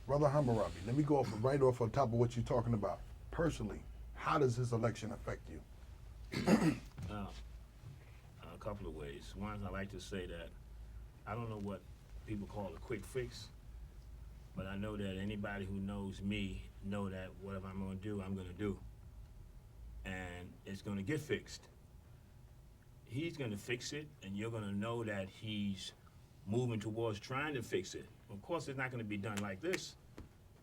Brother Hammurabi, let me go right off on top of what you're talking about. Personally, how does this election affect you? A couple of ways. One, I like to say that I don't know what people call a quick fix, but I know that anybody who knows me know that whatever I'm going to do, I'm going to do. And it's going to get fixed. He's going to fix it, and you're going to know that he's moving towards trying to fix it. Of course, it's not going to be done like this,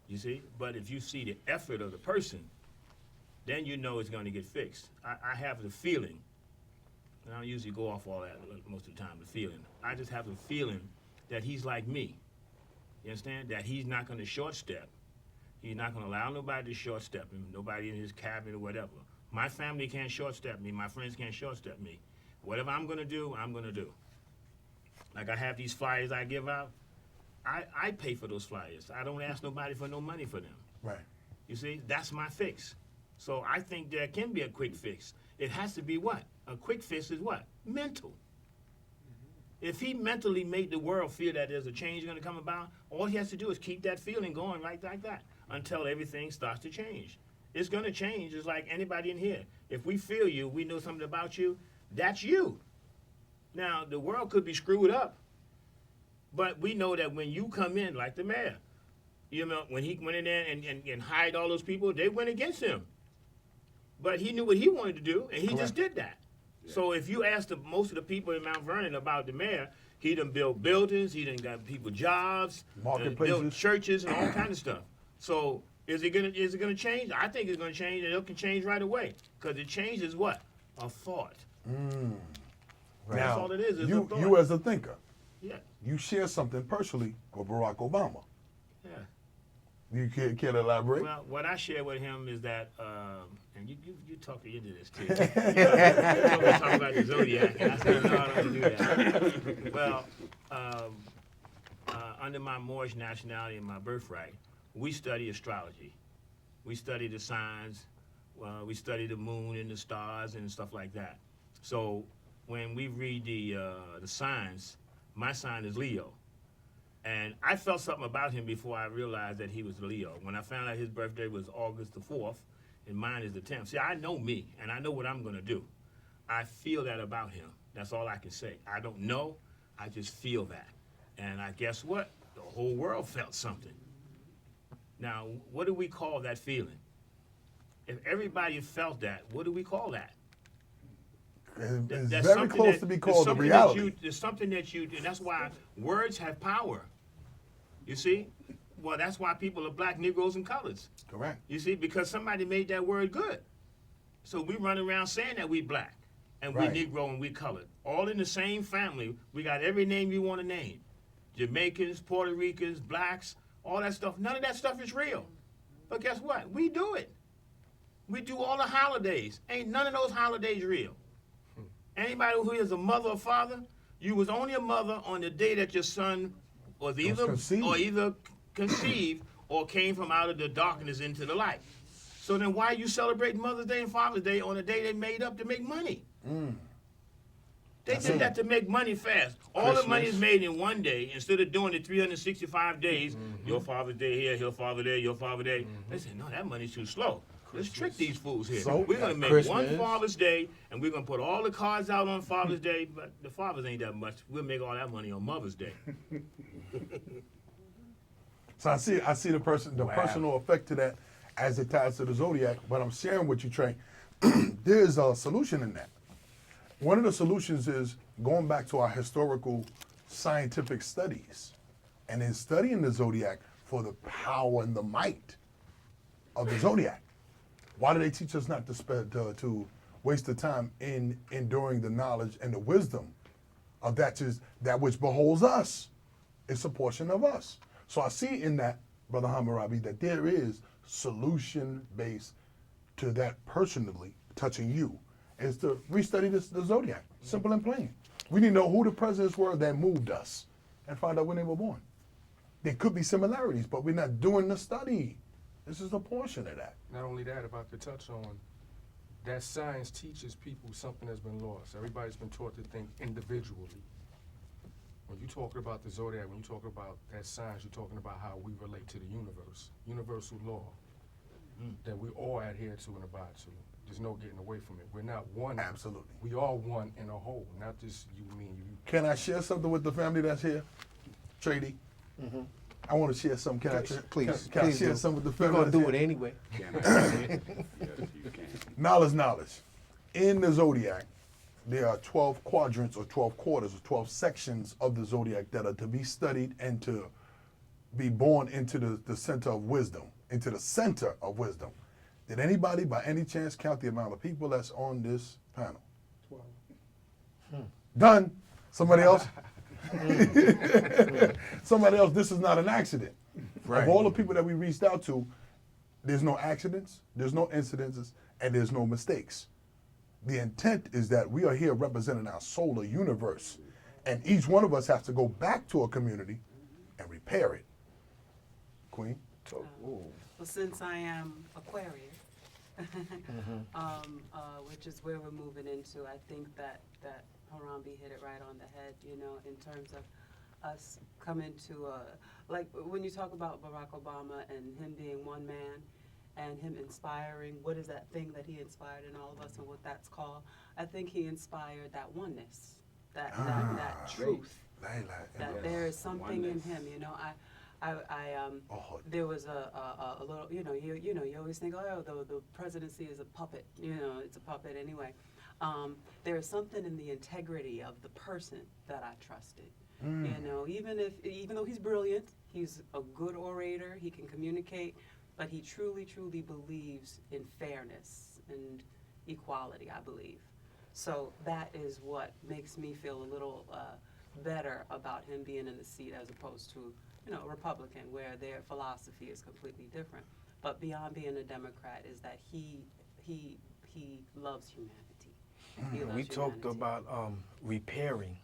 you see? But if you see the effort of the person, then you know it's going to get fixed. I have the feeling, and I don't usually go off all that most of the time, the feeling. I just have the feeling that he's like me. You understand? That he's not going to short step. He's not going to allow nobody to short step him, nobody in his cabinet or whatever. My family can't short step me. My friends can't short step me. Whatever I'm going to do, I'm going to do. Like I have these flyers I give out. I pay for those flyers. I don't ask nobody for no money for them. Right. You see, that's my fix. So I think there can be a quick fix. It has to be what? A quick fix is what? Mental. If he mentally made the world feel that there's a change going to come about, all he has to do is keep that feeling going right like that until everything starts to change. It's going to change. It's like anybody in here. If we feel you, we know something about you, that's you. Now, the world could be screwed up, but we know that when you come in, like the mayor, you know, when he went in there and hired all those people, they went against him. But he knew what he wanted to do, and he Correct. just did that. Yeah. So if you ask most of the people in Mount Vernon about the mayor, he done built buildings, he done got people jobs, built churches and all kind of stuff. So is it gonna change? I think it's gonna change, and it can change right away, because it changes what? A thought. Right. That's Now, all it is a thought. you as a thinker, Yeah. you share something personally with Barack Obama. Yeah. You care to elaborate? Well, what I share with him is that, and you talk me into this too. You talk about the zodiac, and I said, no, I don't do that. Well, under my Moorish nationality and my birthright, we study astrology. We study the signs. We study the moon and the stars and stuff like that. So when we read the signs, my sign is Leo. And I felt something about him before I realized that he was Leo. When I found out his birthday was August the 4th, and mine is the 10th. See, I know me, and I know what I'm going to do. I feel that about him. That's all I can say. I don't know. I just feel that. And I guess what? The whole world felt something. Now, what do we call that feeling? If everybody felt that, what do we call that? It's very close to be called a reality. There's something that you do, and that's why words have power. You see? Well, that's why people are black, Negroes, and coloreds. Correct. You see? Because somebody made that word good. So we run around saying that we black, and we Negro, and we colored. All in the same family. We got every name you want to name. Jamaicans, Puerto Ricans, blacks, all that stuff. None of that stuff is real. But guess what? We do it. We do all the holidays. Ain't none of those holidays real. Anybody who is a mother or father, you was only a mother on the day that your son was either conceived or came from out of the darkness into the light. So then why you celebrate Mother's Day and Father's Day on a day they made up to make money? They did that to make money fast. All the money is made in one day instead of doing it 365 days. Your Father's Day here, your Father's Day, your Father's Day. They said, no, that money's too slow. Let's trick these fools here. So, we're going to make one Father's Day, and we're going to put all the cards out on Father's Day, but the fathers ain't that much. We'll make all that money on Mother's Day. So I see the personal effect to that as it ties to the zodiac, but I'm sharing with you, Trey. There's a solution in that. One of the solutions is going back to our historical scientific studies and in studying the zodiac for the power and the might of the zodiac. Why do they teach us not to waste the time in enduring the knowledge and the wisdom of that which beholds us? It's a portion of us. So I see in that, Brother Hammurabi, that there is solution-based to that personally touching you, is to restudy the zodiac, simple and plain. We need to know who the presidents were that moved us and find out when they were born. There could be similarities, but we're not doing the study. This is a portion of that. Not only that, about to touch on, that science teaches people something that's been lost. Everybody's been taught to think individually. when you talking about the zodiac, when you talk about that science, you're talking about how we relate to the universe, universal law that we all adhere to and abide to. There's no getting away from it. We're not one. Absolutely. We are one in a whole, not just you, me, and you. Can I share something with the family that's here? Trady? I want to share something. Can I? Please, Can I please share do. something with the We're family? gonna do that's it here? anyway. Yes, you can. Knowledge. In the zodiac, there are 12 quadrants or 12 quarters or 12 sections of the zodiac that are to be studied and to be born into the center of wisdom, into the center of wisdom. Did anybody by any chance count the amount of people that's on this panel? 12. Done. Somebody else? Somebody else, this is not an accident. Of all the people that we reached out to, there's no accidents, there's no incidences, and there's no mistakes. The intent is that we are here representing our solar universe, and each one of us has to go back to a community and repair it. Queen? Well, since I am Aquarius, which is where we're moving into, I think that Harambe hit it right on the head, you know, in terms of us coming to like when you talk about Barack Obama and him being one man and him inspiring, what is that thing that he inspired in all of us and what that's called? I think he inspired that oneness, that truth, that there is something in him, you know. There was a little, you know, you always think, oh, the presidency is a puppet, you know, it's a puppet anyway. There is something in the integrity of the person that I trusted. You know, even though he's brilliant, he's a good orator, he can communicate, but he truly, truly believes in fairness and equality, I believe. So that is what makes me feel a little better about him being in the seat as opposed to, you know, a Republican, where their philosophy is completely different. But beyond being a Democrat is that he loves humanity. He loves We talked humanity. about repairing